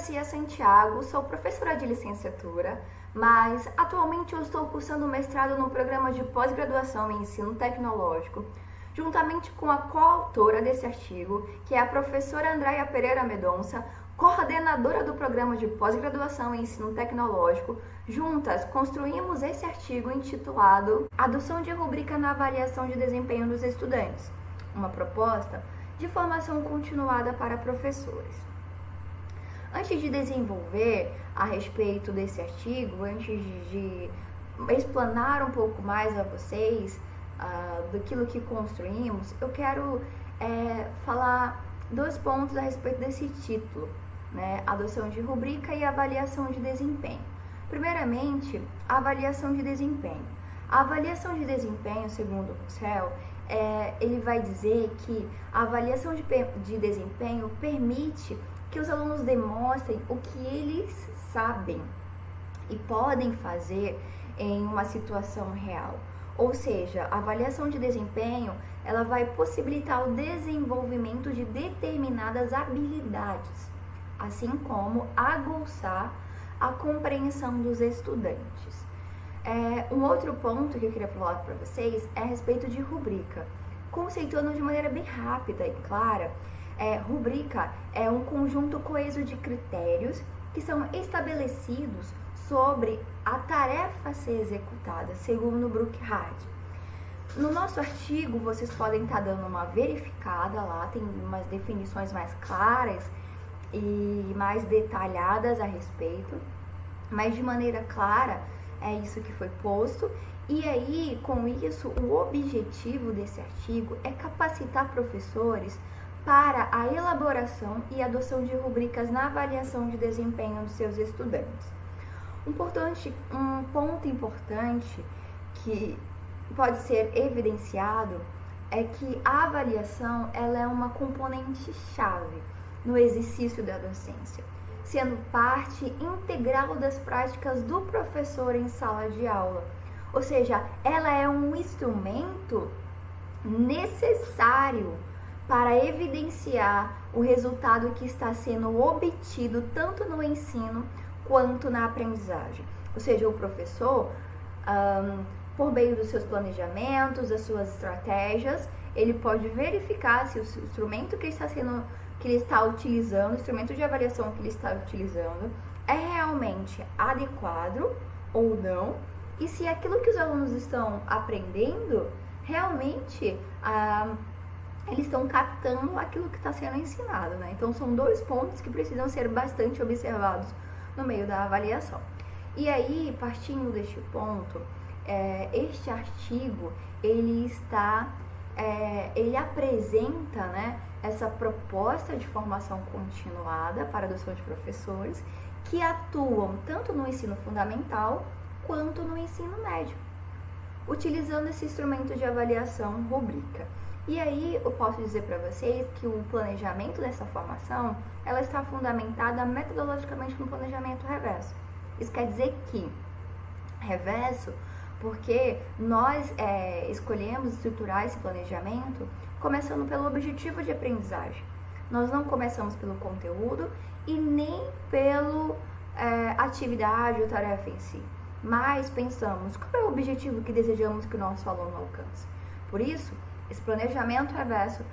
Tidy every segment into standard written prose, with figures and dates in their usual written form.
Garcia Santiago, sou professora de licenciatura, mas atualmente eu estou cursando mestrado no programa de pós-graduação em ensino tecnológico, juntamente com a coautora desse artigo, que é a professora Andréia Pereira Medonça, coordenadora do programa de pós-graduação em ensino tecnológico. Juntas construímos esse artigo intitulado Adoção de rubrica na avaliação de desempenho dos estudantes, uma proposta de formação continuada para professores. Antes de desenvolver a respeito desse artigo, antes de explanar um pouco mais a vocês daquilo que construímos, eu quero falar 2 pontos a respeito desse título, né? Adoção de rubrica e avaliação de desempenho. Primeiramente, a avaliação de desempenho. A avaliação de desempenho, segundo o Russell, ele vai dizer que a avaliação de desempenho permite que os alunos demonstrem o que eles sabem e podem fazer em uma situação real. Ou seja, a avaliação de desempenho, ela vai possibilitar o desenvolvimento de determinadas habilidades, assim como aguçar a compreensão dos estudantes. Um outro ponto que eu queria falar para vocês é a respeito de rubrica. Conceituando de maneira bem rápida e clara, rubrica é um conjunto coeso de critérios que são estabelecidos sobre a tarefa a ser executada, segundo Brookhart. No nosso artigo, vocês podem estar dando uma verificada lá, tem umas definições mais claras e mais detalhadas a respeito, mas de maneira clara é isso que foi posto. E aí, com isso, o objetivo desse artigo é capacitar professores para a elaboração e adoção de rubricas na avaliação de desempenho dos seus estudantes. Um ponto importante que pode ser evidenciado é que a avaliação ela é uma componente-chave no exercício da docência, sendo parte integral das práticas do professor em sala de aula. Ou seja, ela é um instrumento necessário para evidenciar o resultado que está sendo obtido tanto no ensino quanto na aprendizagem. Ou seja, o professor, por meio dos seus planejamentos, das suas estratégias, ele pode verificar se o instrumento que ele está utilizando, o instrumento de avaliação que ele está utilizando, é realmente adequado ou não, e se aquilo que os alunos estão aprendendo realmente eles estão captando aquilo que está sendo ensinado, né? Então, são 2 pontos que precisam ser bastante observados no meio da avaliação. E aí, partindo deste ponto, este artigo, ele apresenta, né, essa proposta de formação continuada para a adoção de professores que atuam tanto no ensino fundamental quanto no ensino médio, utilizando esse instrumento de avaliação rubrica. E aí eu posso dizer para vocês que o planejamento dessa formação, ela está fundamentada metodologicamente no planejamento reverso. Isso quer dizer que reverso, porque nós escolhemos estruturar esse planejamento começando pelo objetivo de aprendizagem. Nós não começamos pelo conteúdo e nem pela atividade ou tarefa em si, mas pensamos qual é o objetivo que desejamos que o nosso aluno alcance. Por isso, esse planejamento reverso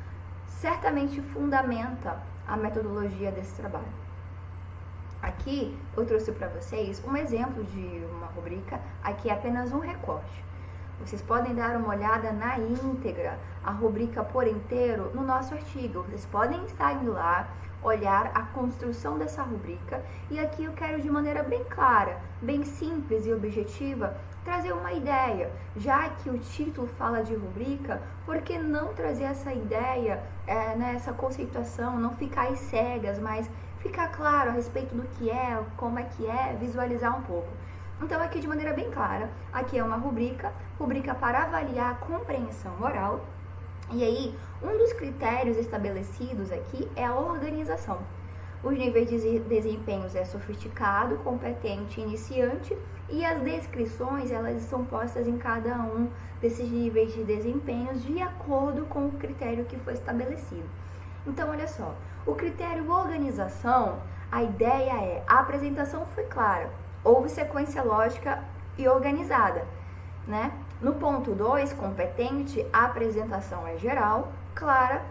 certamente fundamenta a metodologia desse trabalho. Aqui eu trouxe para vocês um exemplo de uma rubrica, aqui é apenas um recorte. Vocês podem dar uma olhada na íntegra, a rubrica por inteiro, no nosso artigo. Vocês podem estar indo lá, olhar a construção dessa rubrica, e aqui eu quero de maneira bem clara, bem simples e objetiva, trazer uma ideia. Já que o título fala de rubrica, por que não trazer essa ideia, essa conceituação, não ficar às cegas, mas ficar claro a respeito do que é, como é que é, visualizar um pouco. Então, aqui de maneira bem clara, aqui é uma rubrica para avaliar a compreensão oral. E aí, um dos critérios estabelecidos aqui é a organização. Os níveis de desempenhos é sofisticado, competente, iniciante, e as descrições, elas são postas em cada um desses níveis de desempenhos de acordo com o critério que foi estabelecido. Então, olha só, o critério organização, A ideia é, a apresentação foi clara, houve sequência lógica e organizada, né? No ponto 2, competente, a apresentação é geral, clara,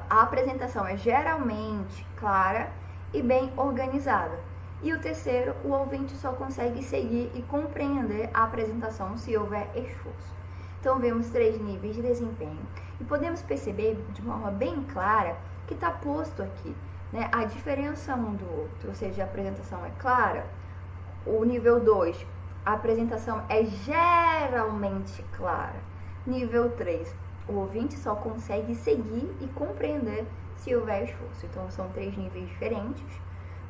a apresentação é geralmente clara e bem organizada. E o terceiro, o ouvinte só consegue seguir e compreender a apresentação se houver esforço. Então, vemos 3 níveis de desempenho e podemos perceber de uma forma bem clara que está posto aqui, né, a diferença um do outro, ou seja, a apresentação é clara. O nível 2, a apresentação é geralmente clara. Nível 3, o ouvinte só consegue seguir e compreender se houver esforço. Então, são 3 níveis diferentes,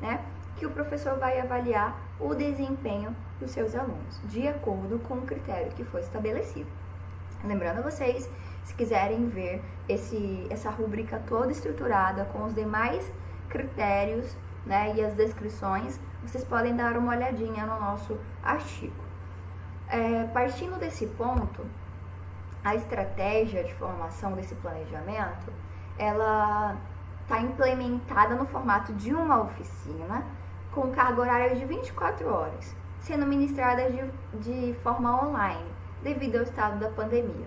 né, que o professor vai avaliar o desempenho dos seus alunos, de acordo com o critério que foi estabelecido. Lembrando a vocês, se quiserem ver essa rubrica toda estruturada com os demais critérios, né, e as descrições, vocês podem dar uma olhadinha no nosso artigo. Partindo desse ponto, a estratégia de formação desse planejamento, ela está implementada no formato de uma oficina com carga horária de 24 horas, sendo ministrada de forma online, devido ao estado da pandemia.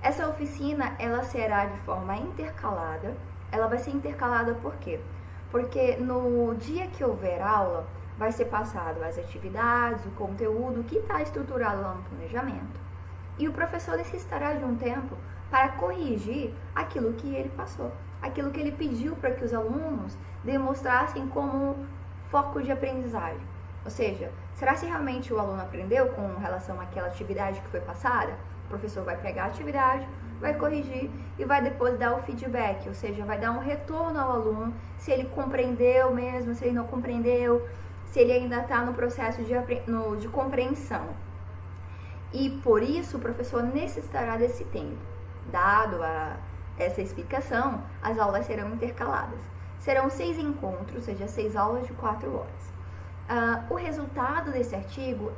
Essa oficina, ela será de forma intercalada. Ela vai ser intercalada por quê? Porque no dia que houver aula, vai ser passado as atividades, o conteúdo que está estruturado lá no planejamento. E o professor necessitará de um tempo para corrigir aquilo que ele passou, aquilo que ele pediu para que os alunos demonstrassem como foco de aprendizagem. Ou seja, será se realmente o aluno aprendeu com relação àquela atividade que foi passada? O professor vai pegar a atividade, vai corrigir e vai depois dar o feedback, ou seja, vai dar um retorno ao aluno, se ele compreendeu mesmo, se ele não compreendeu, se ele ainda está no processo de compreensão. E por isso o professor necessitará desse tempo. Dado essa explicação, as aulas serão intercaladas. Serão 6 encontros, ou seja, 6 aulas de 4 horas. O resultado desse artigo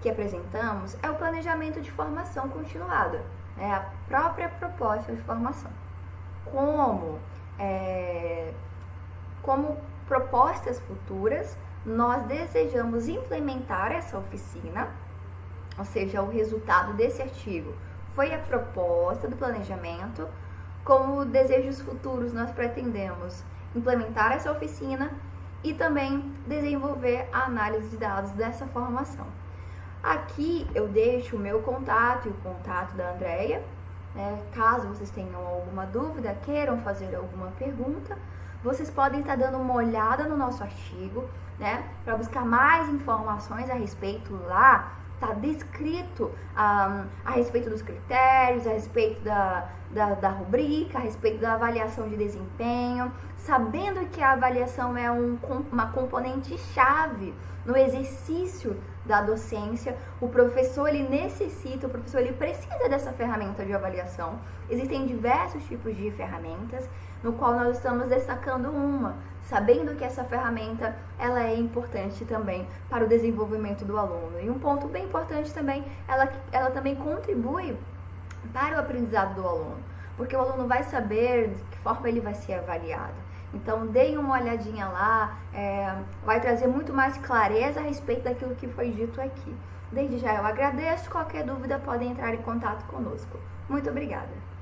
que apresentamos é o planejamento de formação continuada, né? A própria proposta de formação. Como propostas futuras, nós desejamos implementar essa oficina, ou seja, o resultado desse artigo foi a proposta do planejamento. Como desejos futuros, nós pretendemos implementar essa oficina e também desenvolver a análise de dados dessa formação. Aqui eu deixo o meu contato e o contato da Andréia, né? Caso vocês tenham alguma dúvida, queiram fazer alguma pergunta, vocês podem estar dando uma olhada no nosso artigo, né? Para buscar mais informações a respeito lá. Está descrito a respeito dos critérios, a respeito da rubrica, a respeito da avaliação de desempenho, sabendo que a avaliação é uma componente-chave no exercício da docência. O professor ele precisa dessa ferramenta de avaliação. Existem diversos tipos de ferramentas, no qual nós estamos destacando uma, sabendo que essa ferramenta ela é importante também para o desenvolvimento do aluno. E um ponto bem importante também, ela também contribui para o aprendizado do aluno, porque o aluno vai saber de que forma ele vai ser avaliado. Então, deem uma olhadinha lá, vai trazer muito mais clareza a respeito daquilo que foi dito aqui. Desde já eu agradeço, qualquer dúvida podem entrar em contato conosco. Muito obrigada!